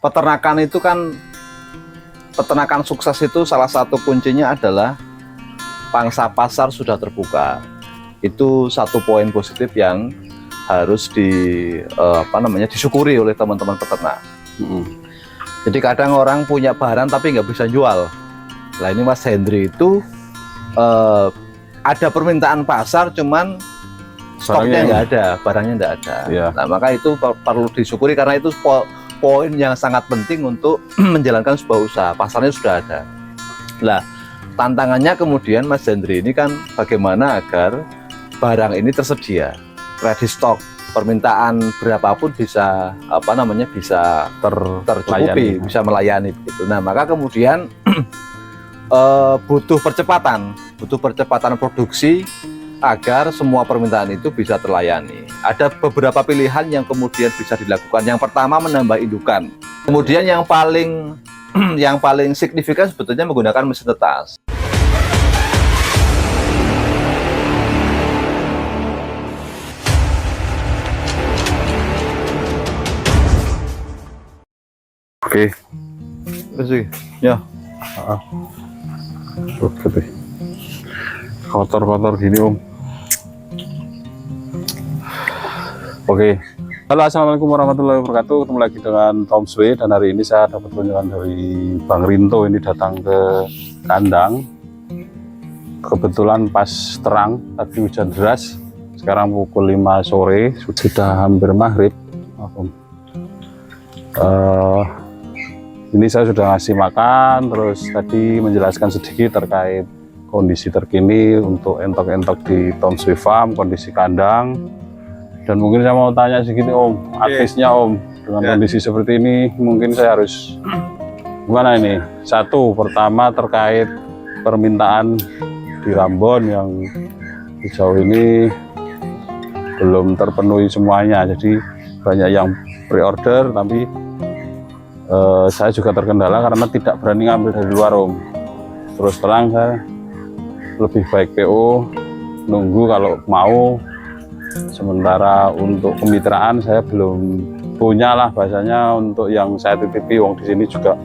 peternakan itu kan, peternakan sukses itu salah satu kuncinya adalah pangsa pasar sudah terbuka. Itu satu poin positif yang harus disyukuri oleh teman-teman peternak. Jadi kadang orang punya barang tapi nggak bisa jual. Nah ini Mas Hendri itu ada permintaan pasar, cuman stoknya nggak ada, barangnya nggak ada. Ya. Nah maka itu perlu disyukuri karena itu poin yang sangat penting untuk menjalankan sebuah usaha. Pasarnya sudah ada. Nah tantangannya kemudian Mas Hendri ini kan bagaimana agar barang ini tersedia, ready stock, permintaan berapapun bisa bisa tercukupi, bisa melayani begitu. Nah maka kemudian butuh percepatan produksi agar semua permintaan itu bisa terlayani. Ada beberapa pilihan yang kemudian bisa dilakukan. Yang pertama menambah indukan. Kemudian yang paling signifikan sebetulnya menggunakan mesin tetas. Oke. Ya. Oke. Kotor-kotor gini Om. Oke. Halo, assalamualaikum warahmatullahi wabarakatuh. Ketemu lagi dengan Tom Swe, dan hari ini saya dapat kunjungan dari Bang Rinto. Ini datang ke kandang. Kebetulan pas terang, tadi hujan deras. Sekarang pukul 5 sore, sudah hampir maghrib. Ini saya sudah ngasih makan, terus tadi menjelaskan sedikit terkait kondisi terkini untuk entok-entok di Tom Swe Farm, kondisi kandang. Dan mungkin saya mau tanya sedikit Om, artisnya Om, dengan kondisi seperti ini mungkin saya harus gimana ini? Satu, pertama terkait permintaan di Rambon yang sejauh ini belum terpenuhi semuanya, jadi banyak yang pre-order, tapi saya juga terkendala karena tidak berani ngambil dari luar Om. Terus terang saya lebih baik PO, nunggu kalau mau. Sementara untuk kemitraan saya belum punya lah, bahasanya untuk yang saya titipi wong di sini juga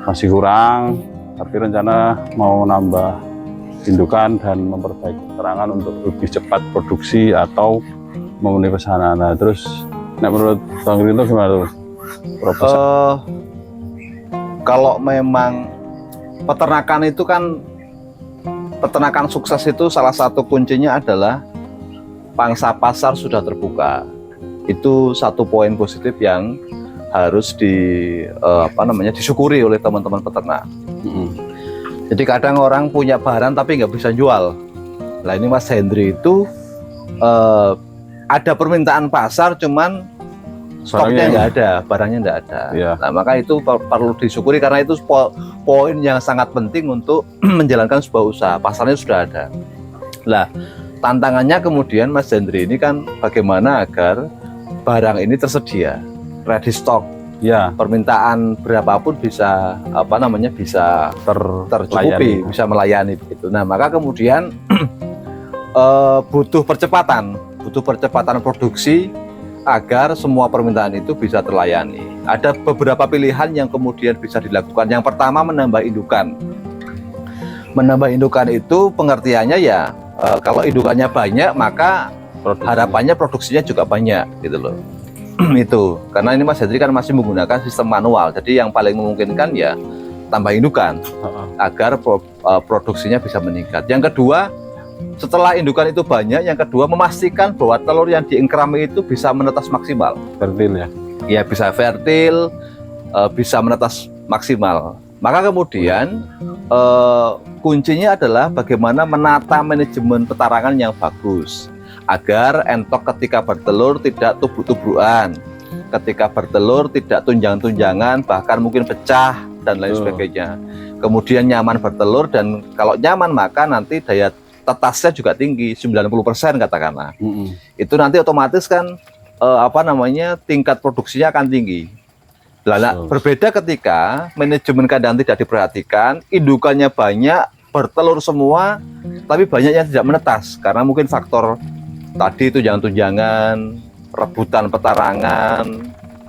masih kurang. Tapi rencana mau nambah indukan dan memperbaiki keterangan untuk lebih cepat produksi atau memenuhi pesanan. Nah terus menurut Bang Rinto gimana tuh? Kalau memang peternakan itu kan, peternakan sukses itu salah satu kuncinya adalah pangsa pasar sudah terbuka. Itu satu poin positif yang harus disyukuri oleh teman-teman peternak. Jadi kadang orang punya barang tapi nggak bisa jual. Nah ini Mas Hendri itu ada permintaan pasar, cuman stoknya nggak ada, barangnya nggak ada. Ya. Nah maka itu perlu disyukuri karena itu poin yang sangat penting untuk menjalankan sebuah usaha. Pasarnya sudah ada. Nah tantangannya kemudian Mas Hendri ini kan bagaimana agar barang ini tersedia, ready stock. Ya. Permintaan berapapun bisa bisa tercukupi, bisa melayani begitu. Nah maka kemudian butuh percepatan produksi agar semua permintaan itu bisa terlayani. Ada beberapa pilihan yang kemudian bisa dilakukan. Yang pertama menambah indukan. Menambah indukan itu pengertiannya ya, kalau indukannya banyak maka harapannya produksinya juga banyak gitu loh. Itu karena ini Mas Hendri kan masih menggunakan sistem manual, jadi yang paling memungkinkan ya tambah indukan agar produksinya bisa meningkat. Yang kedua, setelah indukan itu banyak, yang kedua memastikan bahwa telur yang diengkrami itu bisa menetas maksimal. Fertil ya? Ya bisa fertil, bisa menetas maksimal. Maka kemudian kuncinya adalah bagaimana menata manajemen petarangan yang bagus agar entok ketika bertelur tidak tubruk-tubrukan, ketika bertelur tidak tunjang-tunjangan, bahkan mungkin pecah dan lain sebagainya. Kemudian nyaman bertelur, dan kalau nyaman maka nanti daya tetasnya juga tinggi, 90% katakanlah. Itu nanti otomatis kan tingkat produksinya akan tinggi. Berbeda ketika manajemen kandang tidak diperhatikan, indukannya banyak, bertelur semua, tapi banyak yang tidak menetas karena mungkin faktor tadi tunjangan-tunjangan, rebutan petarangan,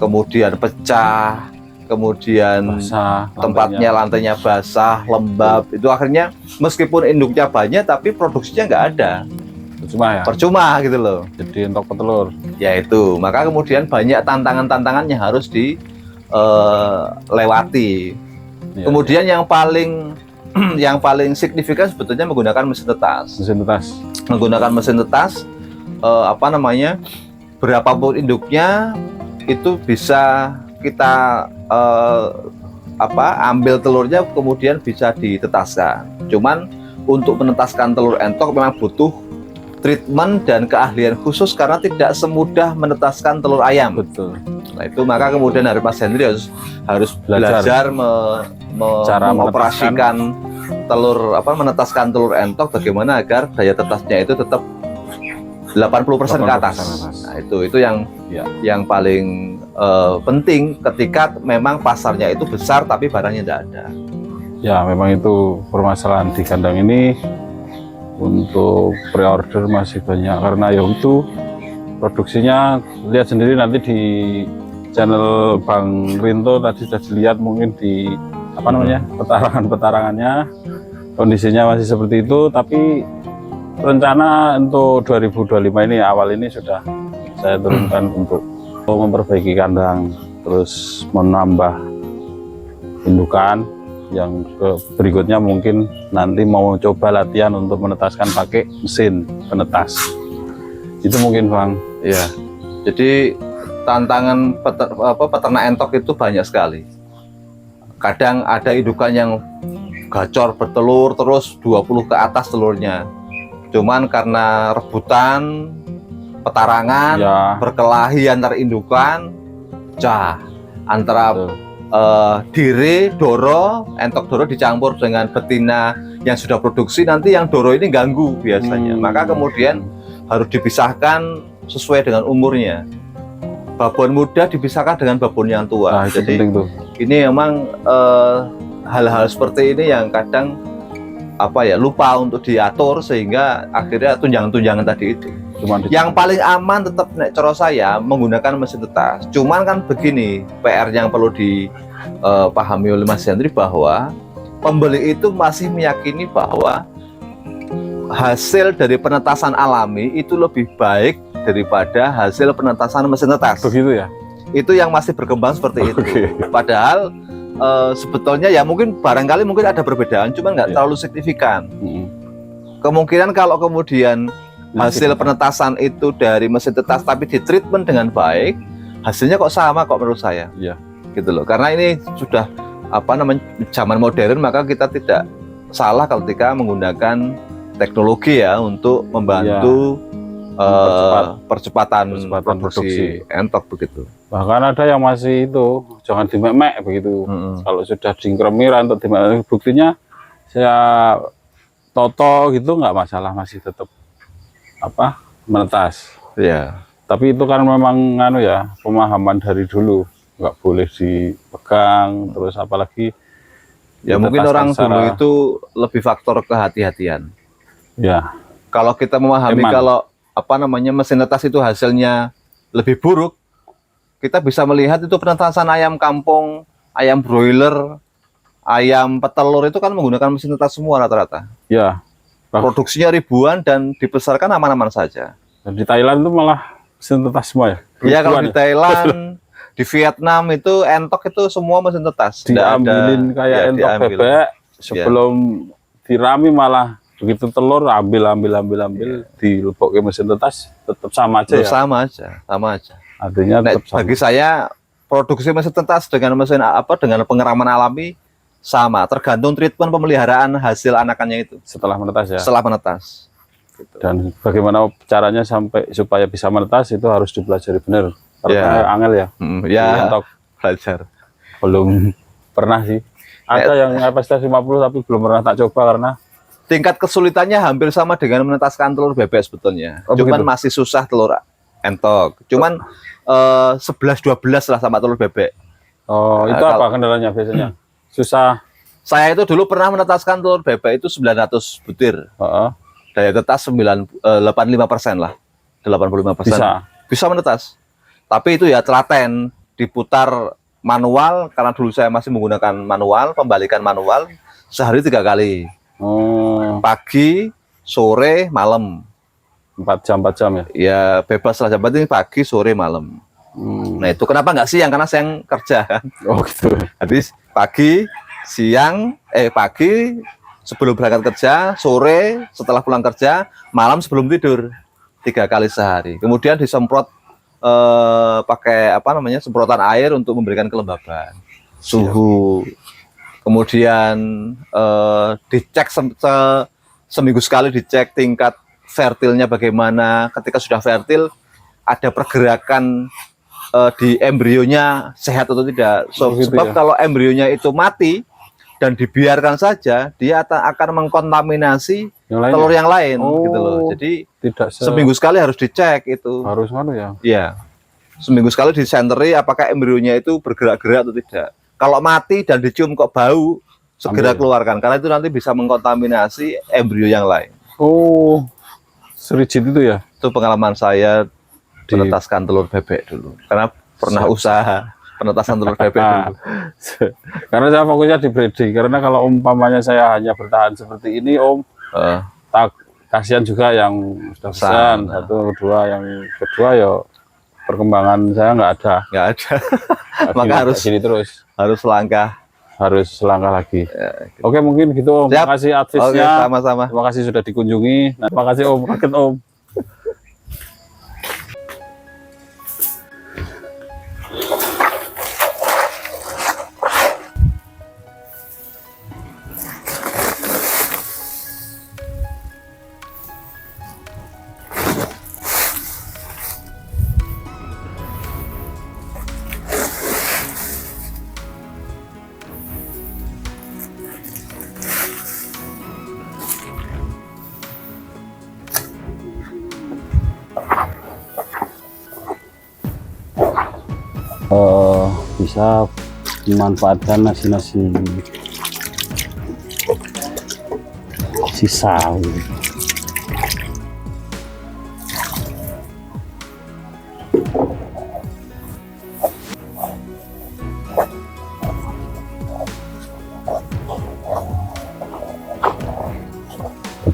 kemudian pecah, kemudian Basah, tempatnya lantainya basah, lembab, itu akhirnya meskipun induknya banyak tapi produksinya nggak ada, cuma ya. percuma gitu loh. Jadi entok petelur. Ya itu, maka kemudian banyak tantangan-tantangan yang harus dilewati. Ya, Kemudian yang paling yang paling signifikan sebetulnya menggunakan mesin tetas. mesin tetas. Menggunakan mesin tetas, apa namanya, berapapun induknya itu bisa kita ambil telurnya kemudian bisa ditetaskan. Cuman untuk menetaskan telur entok memang butuh treatment dan keahlian khusus karena tidak semudah menetaskan telur ayam. Betul. Nah itu maka kemudian Mas Hendri harus belajar Cara mengoperasikan telur menetaskan telur entok bagaimana agar daya tetasnya itu tetap 80% ke atas. Nah itu yang yang paling penting ketika memang pasarnya itu besar tapi barangnya tidak ada. Ya memang itu permasalahan di kandang ini. Untuk pre-order masih banyak karena ya itu produksinya, lihat sendiri nanti di channel Bang Rinto tadi sudah dilihat mungkin di petarangannya kondisinya masih seperti itu, tapi rencana untuk 2025 ini awal ini sudah saya turunkan untuk memperbaiki kandang, terus menambah indukan. Yang berikutnya mungkin nanti mau coba latihan untuk menetaskan pakai mesin penetas. Itu mungkin Bang. Ya. Jadi tantangan peternak entok itu banyak sekali. Kadang ada indukan yang gacor bertelur terus 20 ke atas telurnya. Cuman karena rebutan petarangan, berkelahi antar indukan, antara dire, doro, entok doro dicampur dengan betina yang sudah produksi, nanti yang doro ini ganggu biasanya. Maka kemudian harus dipisahkan sesuai dengan umurnya. Babon muda dipisahkan dengan babon yang tua. Jadi ini memang hal-hal seperti ini yang kadang lupa untuk diatur sehingga akhirnya tunjangan-tunjangan tadi itu. Yang paling aman tetap cara saya menggunakan mesin tetas. Cuman kan begini, PR yang perlu dipahami oleh Mas Hendri bahwa pembeli itu masih meyakini bahwa hasil dari penetasan alami itu lebih baik daripada hasil penetasan mesin tetas. Begitu ya? Itu yang masih berkembang seperti itu. Padahal sebetulnya ya mungkin barangkali ada perbedaan, cuman nggak terlalu signifikan. Kemungkinan kalau kemudian hasil penetasan itu dari mesin tetas tapi ditreatment dengan baik, hasilnya kok sama kok menurut saya. Iya. Gitu loh. Karena ini sudah zaman modern, maka kita tidak salah ketika menggunakan teknologi ya untuk membantu percepatan produksi entok begitu. Bahkan ada yang masih itu jangan dimek-mek begitu. Kalau sudah dingkremi untuk dimek, buktinya saya toto gitu nggak masalah, masih tetap menetas. Ya. Tapi itu kan memang pemahaman dari dulu, nggak boleh dipegang, terus apalagi ya mungkin orang dulu itu lebih faktor kehati-hatian. Ya. Kalau kita memahami kalau mesin tetas itu hasilnya lebih buruk, kita bisa melihat itu penetasan ayam kampung, ayam broiler, ayam petelur itu kan menggunakan mesin tetas semua rata-rata. Ya. Produksinya ribuan dan dibesarkan aman-aman saja. Dan di Thailand itu malah mesin tetas semua ya? Iya, kalau di Thailand, di Vietnam itu entok itu semua mesin tetas. Diambilin kayak entok bebek, sebelum dirami malah begitu telur ambil dilebok ke mesin tetas, tetap sama aja ya? Sama aja. Artinya tetap sama. Bagi saya produksi mesin tetas dengan mesin dengan pengeraman alami sama, tergantung treatment pemeliharaan hasil anakannya itu. Setelah menetas ya? Setelah menetas. Gitu. Dan bagaimana caranya supaya bisa menetas itu harus dipelajari benar. Karena angel ya? Ya, belajar. Belum pernah sih. Ada yang kapasitas 50 tapi belum pernah tak coba karena tingkat kesulitannya hampir sama dengan menetaskan telur bebek sebetulnya. Cuman masih susah telur entok. Cuman 11-12 lah sama telur bebek. Oh, itu apa kendalanya biasanya? Susah. Saya itu dulu pernah menetaskan telur bebek itu 900 butir. Daya tetas 85% lah. 85%. Bisa menetas. Tapi itu ya telaten, diputar manual, karena dulu saya masih menggunakan manual, pembalikan manual sehari 3 kali. Oh, Pagi, sore, malam. 4 jam ya. Ya bebas lah, yang penting pagi, sore, malam. Nah itu kenapa nggak siang, karena siang kerja kan. Oh gitu. Jadi pagi, siang, pagi sebelum berangkat kerja, sore setelah pulang kerja, malam sebelum tidur, 3 kali sehari. Kemudian disemprot pakai apa namanya, semprotan air untuk memberikan kelembaban, suhu. Kemudian dicek seminggu sekali, dicek tingkat fertilnya bagaimana. Ketika sudah fertil, ada pergerakan di embrionya sehat atau tidak. Gitu Sebab ya? kalau embrionya itu mati dan dibiarkan saja, dia akan mengkontaminasi Yang lainnya? telur yang lain, Oh, gitu loh. Jadi tidak seminggu sekali harus dicek itu. harus mana ya? Iya, seminggu sekali disenteri apakah embrionya itu bergerak-gerak atau tidak. Kalau mati dan dicium kok bau, segera Ambil. keluarkan, karena itu nanti bisa mengkontaminasi embrio yang lain. Oh, serigit itu ya? Itu pengalaman saya menetaskan telur bebek dulu, karena pernah usaha penetasan telur bebek dulu. Karena saya fokusnya di breeding. Karena kalau umpamanya saya hanya bertahan seperti ini, Om, tak kasihan juga yang sudah pesan. Sana. 1, 2, yang kedua ya perkembangan saya nggak ada. Nggak ada. Gini- Maka harus gini terus, langkah. harus selangkah lagi. Oke, mungkin gitu Om. Siap. Terima kasih Oke, advice-nya. sama-sama. Terima kasih sudah dikunjungi. Nah, terima kasih Om. Kaget Om. Bisa memanfaatkan nasi-nasi sisa gitu.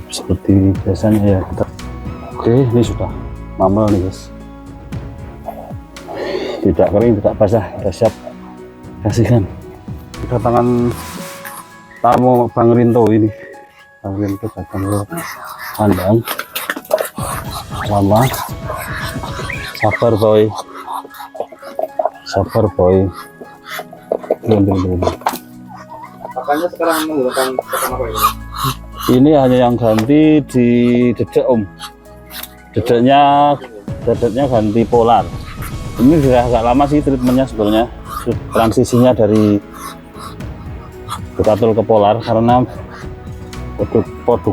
Seperti biasanya ya kita. Oke, ini sudah mamel nih guys, tidak kering, tidak basah, sudah siap kasihkan. Kedatangan tamu Bang Rinto ini. Bang Rinto datang ke kandang. Lama. Sabar boy. Sabar boy. Belum. Makanya sekarang menggunakan pakan apa ini? Ini hanya yang ganti di dedek Om. Dedeknya ganti polar. Ini sudah agak lama sih treatmentnya sebenarnya. Transisinya dari bekatul ke polar karena produk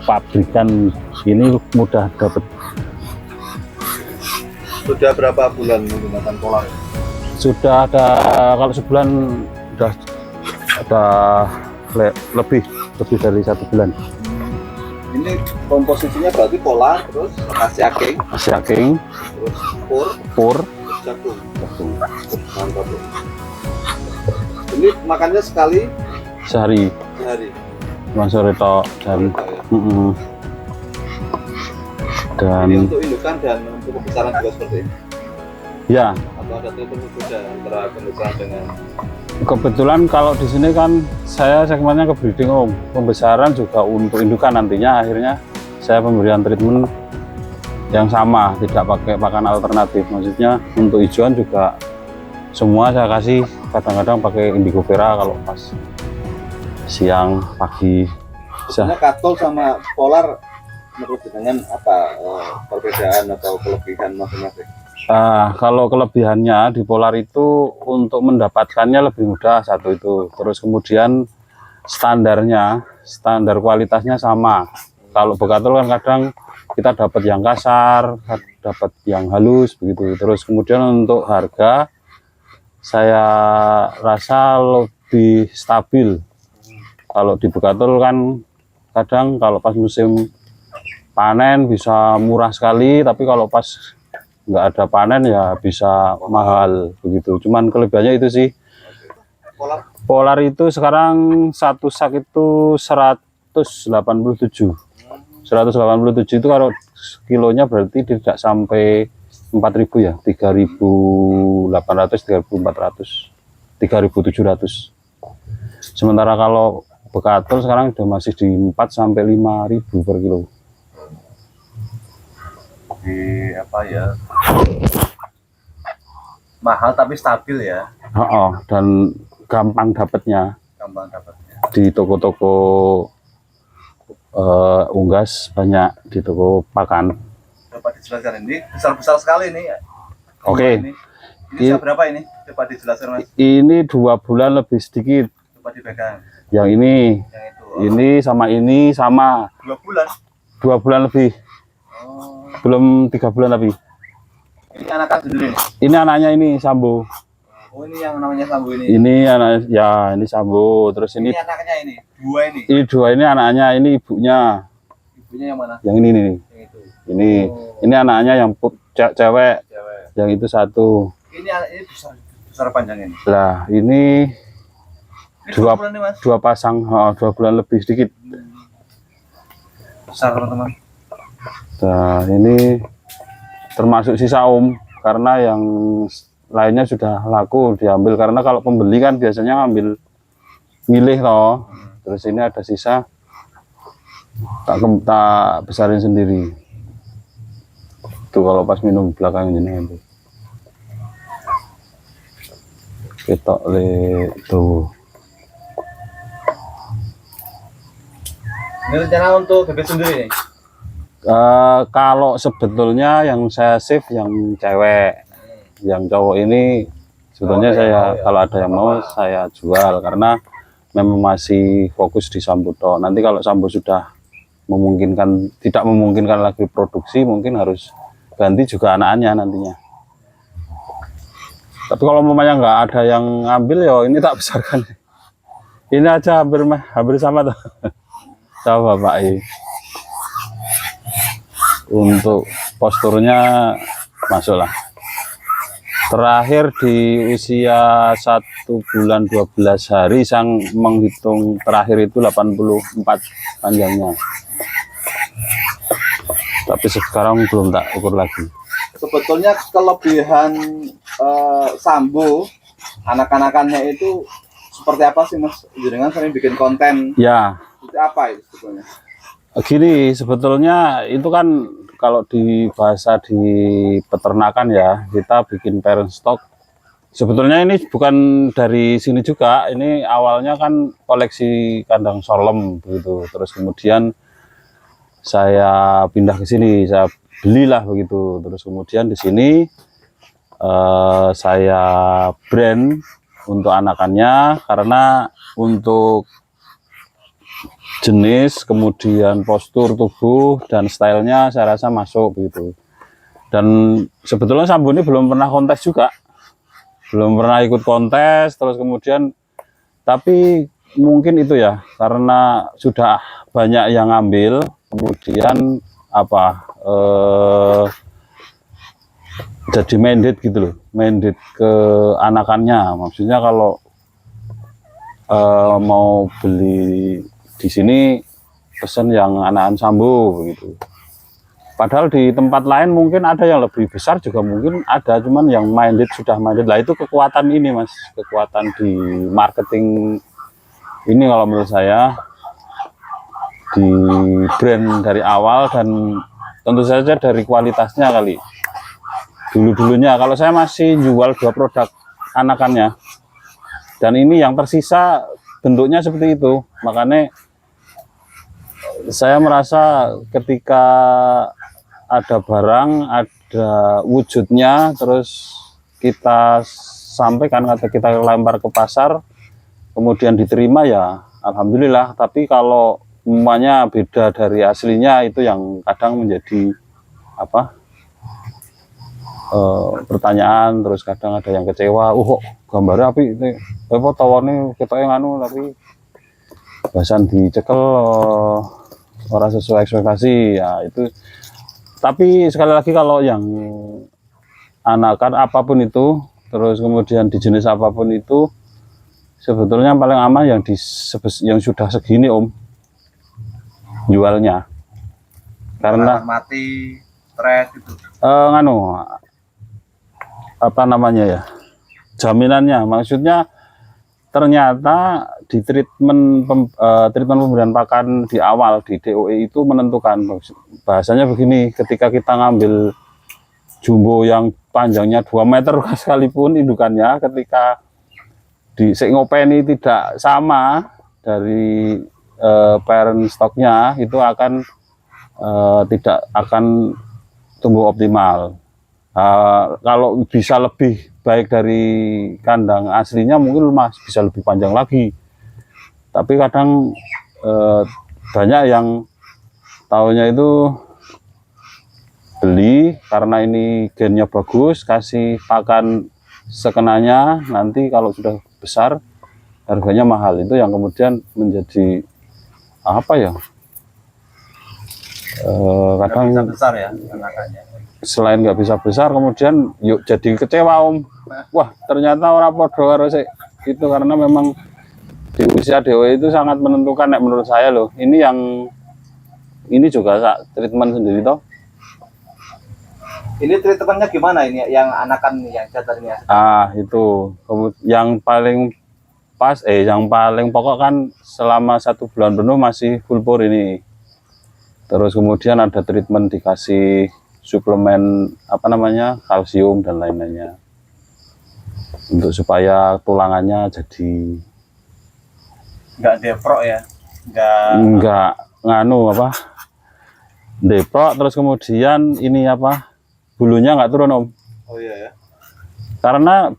pabrikan ini mudah dapat. Sudah berapa bulan menggunakan polar? Sudah ada, kalau sebulan sudah ada lebih dari 1 bulan. Ini komposisinya berarti polar, terus nasi aking, terus pur, jagung. Mantap. Ini makannya sekali sehari, cuma sore tok dan dan Ini untuk indukan dan untuk pembesaran juga seperti ini. ya, Atau ada telepon berbeda antara pembesaran dengan kebetulan kalau di sini kan saya segmennya ke breeding Om. Pembesaran juga untuk indukan, nantinya akhirnya saya pemberian treatment yang sama, tidak pakai pakan alternatif. Maksudnya untuk hijauan juga semua saya kasih, kadang-kadang pakai indigo vera kalau pas siang, pagi. Sebenarnya katol sama polar menurut dengan apa perbedaan atau kelebihan masing-masing? Kalau kelebihannya di polar itu untuk mendapatkannya lebih mudah, satu itu. Terus kemudian standar kualitasnya sama. Kalau bekatul kan kadang kita dapat yang kasar, dapat yang halus begitu. Terus kemudian untuk harga saya rasa lebih stabil. Kalau di bekatul kan kadang kalau pas musim panen bisa murah sekali, tapi kalau pas nggak ada panen ya bisa mahal begitu. Cuman kelebihannya itu sih. Polar itu sekarang satu sak itu 187. 187 itu kalau kilonya berarti tidak sampai 4.000 ya, 3.800, 3.400, 3.700. Sementara kalau bekatul sekarang udah masih di 4 sampai 5.000 per kilo. Di apa ya? Mahal tapi stabil ya. Dan gampang dapatnya Gampang dapatnya. di toko-toko unggas, banyak di toko pakan. Coba dijelaskan, ini besar-besar sekali ini. Oke. Ini usia berapa ini? Coba dijelaskan Mas. Ini 2 bulan lebih sedikit. Coba dipegang. Yang ini, Yang itu. ini sama 2 bulan. 2 bulan lebih, Oh. belum 3 bulan tapi. Ini anak sendiri. Ini anaknya ini Sambo. Oh, ini yang namanya Sambo ini. Ini anak ya, ini Sambo. Terus Ini ini anaknya ini. 2 ini. ini 2 ini anaknya, ini ibunya. Ibunya yang mana? Yang ini nih. Yang itu. Ini anaknya yang cewek. Cewek. Yang itu 1. Ini besar panjang ini. Lah, ini Ini 2 Dua- bulan nih Mas. 2 pasang, 2 bulan lebih sedikit. Besar teman-teman. Nah, ini termasuk sisa karena yang lainnya sudah laku diambil, karena kalau pembeli kan biasanya ngambil milih loh. Terus ini ada sisa, tak besarin sendiri. Tuh kalau pas minum belakang ini nanti. Kita tuh. Ini rencana untuk bebek sendiri nih. Kalau sebetulnya yang saya save yang cewek, yang cowok ini sebetulnya kalau ada yang mau saya jual, karena memang masih fokus di Sambo toh. Nanti kalau Sambo sudah tidak memungkinkan lagi produksi, mungkin harus ganti juga anaknya nantinya. Tapi kalau mamanya nggak ada yang ngambil, ya ini tak besarkan. Ini aja hampir sama tuh. Coba Pak I. Untuk posturnya masuklah. Terakhir di usia 1 bulan 12 hari, sang menghitung terakhir itu 84 panjangnya. Tapi sekarang belum tak ukur lagi. Sebetulnya kelebihan Sambo anak-anakannya itu seperti apa sih Mas? Jangan sering bikin konten. Ya. Itu apa itu sebetulnya? Gini, sebetulnya itu kan kalau di bahasa di peternakan ya, kita bikin parent stock. Sebetulnya ini bukan dari sini juga, ini awalnya kan koleksi kandang sorlem begitu. Terus kemudian saya pindah ke sini, saya belilah begitu. Terus kemudian di sini saya brand untuk anakannya, karena untuk jenis, kemudian postur tubuh dan stylenya saya rasa masuk begitu. Dan sebetulnya Sambo ini belum pernah kontes juga, belum pernah ikut kontes. Terus kemudian, tapi mungkin itu ya karena sudah banyak yang ngambil, kemudian jadi mandate gitu loh, mandate ke anakannya. Maksudnya kalau mau beli di sini pesan yang anakan Sambo begitu. Padahal di tempat lain mungkin ada yang lebih besar juga, mungkin ada, cuman yang sudah minded lah. Itu kekuatan ini Mas, kekuatan di marketing ini kalau menurut saya, di brand dari awal, dan tentu saja dari kualitasnya kali. Dulunya kalau saya masih jual 2 produk anakannya, dan ini yang tersisa bentuknya seperti itu. Makanya saya merasa ketika ada barang, ada wujudnya, terus kita sampaikan, kita lempar ke pasar, kemudian diterima, ya alhamdulillah. Tapi kalau umpamanya beda dari aslinya, itu yang kadang menjadi pertanyaan. Terus kadang ada yang kecewa, gambarnya api ini, tawarnya kita yang tapi bahasan dicekel orang sesuai ekspektasi ya itu. Tapi sekali lagi, kalau yang anakan apapun itu, terus kemudian di jenis apapun itu, sebetulnya paling aman yang sudah segini Om jualnya. Karena mati, stres gitu. nganu apa namanya ya, jaminannya, maksudnya ternyata di treatment pemberian pakan di awal di DOE itu menentukan, bahasanya begini, ketika kita ngambil jumbo yang panjangnya 2 meter sekalipun indukannya, ketika di ngopeni tidak sama dari parent stoknya, itu akan tidak akan tumbuh optimal. Kalau bisa lebih baik dari kandang aslinya mungkin bisa lebih panjang lagi, tapi kadang banyak yang tahunya itu beli karena ini gennya bagus, kasih pakan sekenanya, nanti kalau sudah besar harganya mahal. Itu yang kemudian menjadi apa ya, kadang Bisa besar ya anakannya. selain nggak bisa besar, kemudian yuk jadi kecewa Om. Wah, ternyata orang podo karo sik itu, karena memang di usia DOE itu sangat menentukan menurut saya loh. Ini juga treatment sendiri toh. Ini treatmentnya gimana ini yang anakan yang jantan ini? Itu yang paling pas, yang paling pokok kan selama 1 bulan penuh masih full pour ini. Terus kemudian ada treatment, dikasih suplemen apa namanya, kalsium dan lain-lainnya, untuk supaya tulangannya jadi nggak deprok ya, nggak nganu apa deprok. Terus kemudian ini apa, bulunya nggak turun Om. Oh iya ya. Karena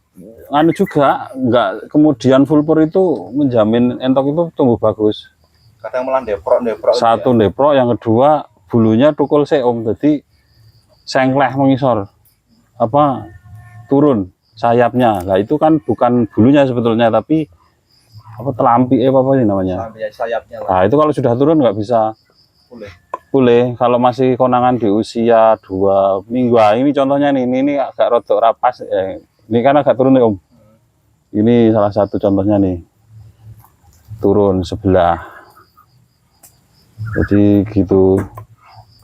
nganu juga nggak kemudian full pour itu menjamin entok itu tumbuh bagus. Kadang malah deprok Satu ya. Deprok, yang kedua bulunya tukul sih Om, jadi sengkleh mengisor apa turun sayapnya. Nah itu kan bukan bulunya sebetulnya, tapi apa, telampi apa ini namanya, sayapnya lah. Nah itu kalau sudah turun nggak bisa pulih. Kalau masih konangan di usia 2 minggu, ini contohnya nih, ini agak rodok rapas, ini kan agak turun nih Om. Ini salah satu contohnya nih, turun sebelah, jadi gitu.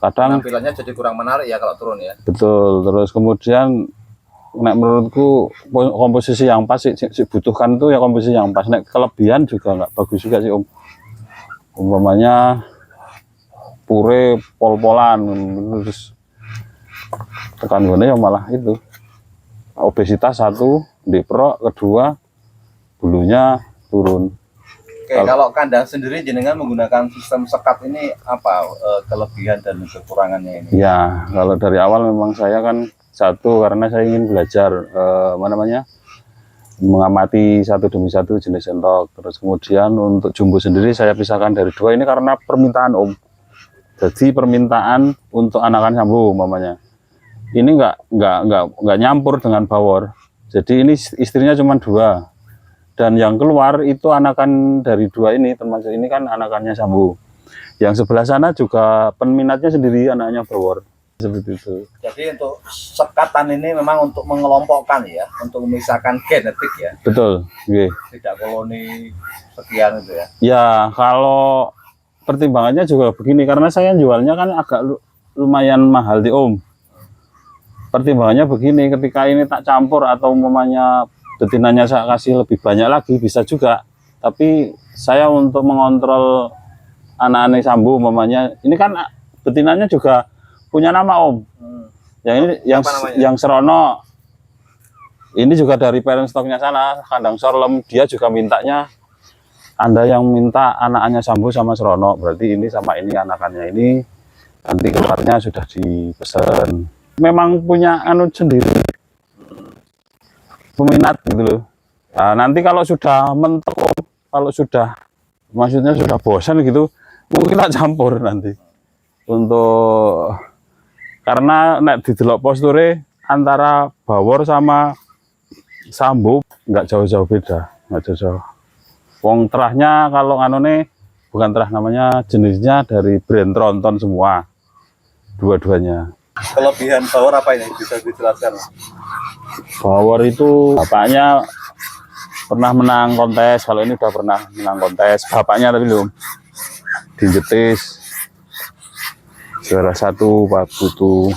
Kadang tampilannya jadi kurang menarik ya kalau turun ya. Betul. Terus kemudian menurutku komposisi yang pas sih butuhkan tuh ya, komposisi yang pas. Kelebihan juga nggak bagus juga sih Om. Umpamanya pure pol-polan, terus tekan gue ya malah itu obesitas 1, deprok 2, bulunya turun. Oke, kalau kandang sendiri jenengan menggunakan sistem sekat ini apa kelebihan dan kekurangannya ini? Ya, kalau dari awal memang saya kan karena saya ingin belajar mengamati satu demi satu jenis entok. Terus kemudian untuk jumbo sendiri saya pisahkan dari 2 ini karena permintaan Om. Jadi permintaan untuk anakan sambo umpamanya. Ini nggak nyampur dengan bawor. Jadi ini istrinya cuma 2. Dan yang keluar itu anakan dari 2 ini, termasuk ini kan anakannya sambo. Yang sebelah sana juga peminatnya sendiri anaknya bawor. Seperti itu. Jadi untuk sekatan ini memang untuk mengelompokkan ya, untuk memisahkan genetik ya. Betul. Okay. Tidak koloni sekian itu ya. Ya, kalau pertimbangannya juga begini, karena saya jualnya kan agak lumayan mahal di Om. Pertimbangannya begini, ketika ini tak campur atau umpamanya betinanya saya kasih lebih banyak lagi bisa juga, tapi saya untuk mengontrol anak-anak sambo umpamanya, ini kan betinanya juga punya nama Om. Yang ini yang Serono ini juga dari parent stoknya sana, kandang Sorlem, dia juga mintanya, Anda yang minta anaknya sambo sama Serono, berarti ini sama ini anakannya ini nanti keluarnya sudah dipesan. Memang punya anu sendiri, peminat gitu loh. Nah, nanti kalau sudah mentok, kalau sudah maksudnya sudah bosan gitu, mungkin tak campur nanti. Untuk karena nek didelok posture antara bawor sama sambo nggak jauh-jauh beda, nggak jauh-jauh. Wong terahnya kalau anone bukan terah, namanya jenisnya dari brand Tronton semua, dua-duanya. Kelebihan bawor apa ini? Bisa dijelaskan? Bawor itu bapaknya pernah menang kontes, kalau ini udah pernah menang kontes. Bapaknya tapi belum. Dinjetis juara 1 Pak Putu.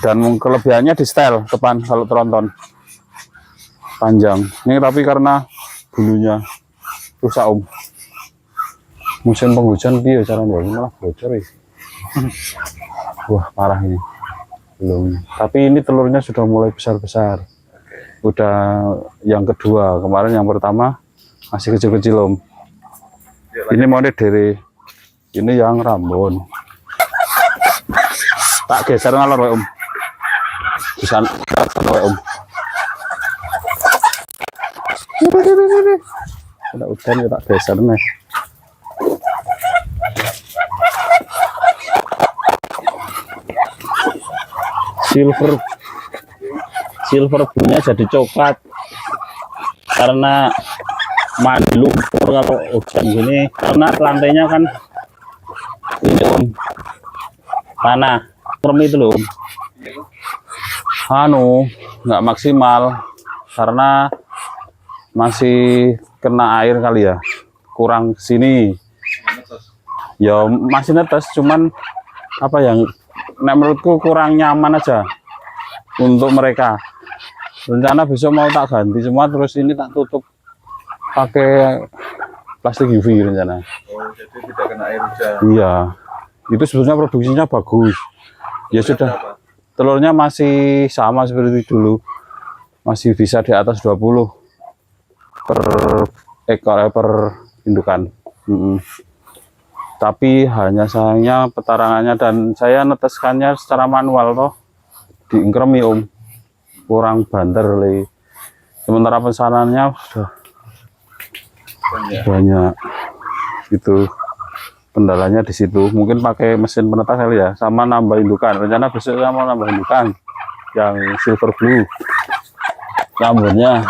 Dan kelebihannya di setel depan kalau tronton panjang. Ini tapi karena bulunya rusak Om. Musim penghujan dia caranya malah bocor ya. Wah parah ini. Belum. Tapi ini telurnya sudah mulai besar-besar. Udah yang kedua, kemarin yang pertama masih kecil-kecil Om. Ini mau dari ini yang Rambon. Tak geser ngalor Om. Bisa Om. Udah udan ya tak geser nih. Silver punya jadi coklat karena mandi lumpur kalau hujan gini, karena lantainya kan ini Om, tanah krem itu loh nggak maksimal karena masih kena air kali ya, kurang sini ya, masih netes, cuman apa yang menurutku kurang nyaman aja untuk mereka. Rencana besok mau tak ganti semua, terus ini tak tutup pakai plastik UV rencana. Oh, jadi tidak kena air hujan. Iya, itu sebenarnya produksinya bagus. Ya sudah, telurnya masih sama seperti dulu, masih bisa di atas 20 per ekor per indukan. Tapi hanya sayangnya petarangannya, dan saya neteskannya secara manual toh, diingkremi Om, kurang banter le. Sementara pesanannya sudah banyak. Itu kendalanya di situ. Mungkin pakai mesin penetas kali ya, sama nambah indukan. Rencana besok saya mau nambah indukan yang silver blue rambutnya.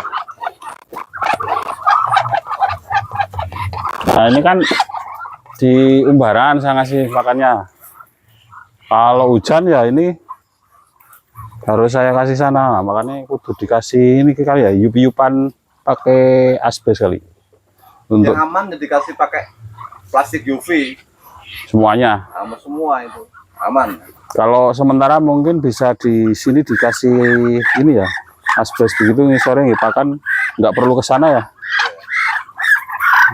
Nah ini kan di umbaran saya ngasih makannya. Kalau hujan ya ini harus saya kasih sana, makanya kudu dikasih ini kali ya, yup-yupan pakai asbes kali. Untuk yang aman jadi dikasih pakai plastik UV semuanya. sama semua itu aman. Kalau sementara mungkin bisa di sini dikasih ini ya, asbes begitu, ini sore ngipakan nggak perlu ke sana ya.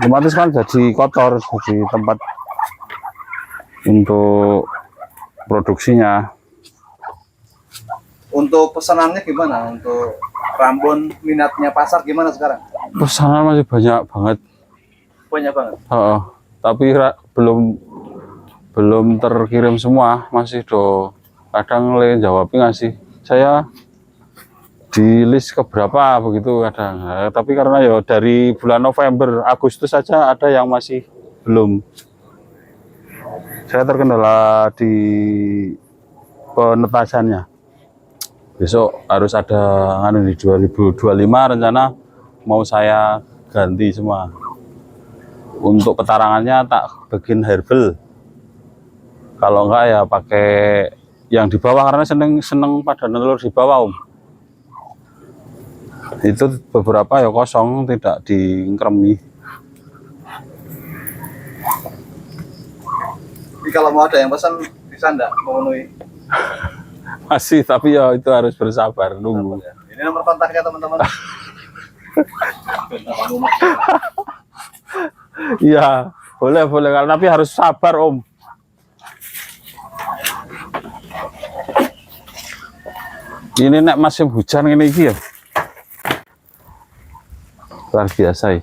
Otomatis kan jadi kotor, jadi tempat untuk produksinya. Untuk pesanannya gimana? Untuk Rambon minatnya pasar gimana sekarang? Pesanan masih banyak banget. Banyak banget. Tapi belum terkirim semua, masih kadang jawabnya ngasih saya di list keberapa begitu kadang. Tapi karena ya dari bulan November, Agustus saja ada yang masih belum. Saya terkendala di penetasannya. Besok harus ada di 2025 rencana mau saya ganti semua. Untuk petarangannya tak bikin herbal. Kalau enggak ya pakai yang di bawah, karena seneng pada telur di bawah Om. Itu beberapa ya kosong, tidak diingkremi. Jadi kalau mau ada yang pesan bisa enggak memenuhi? Masih, tapi ya itu harus bersabar nunggu. Ini nomor kontaknya teman-teman. Iya, boleh tapi harus sabar Om. Ini nek musim hujan ini ya luar biasa ya.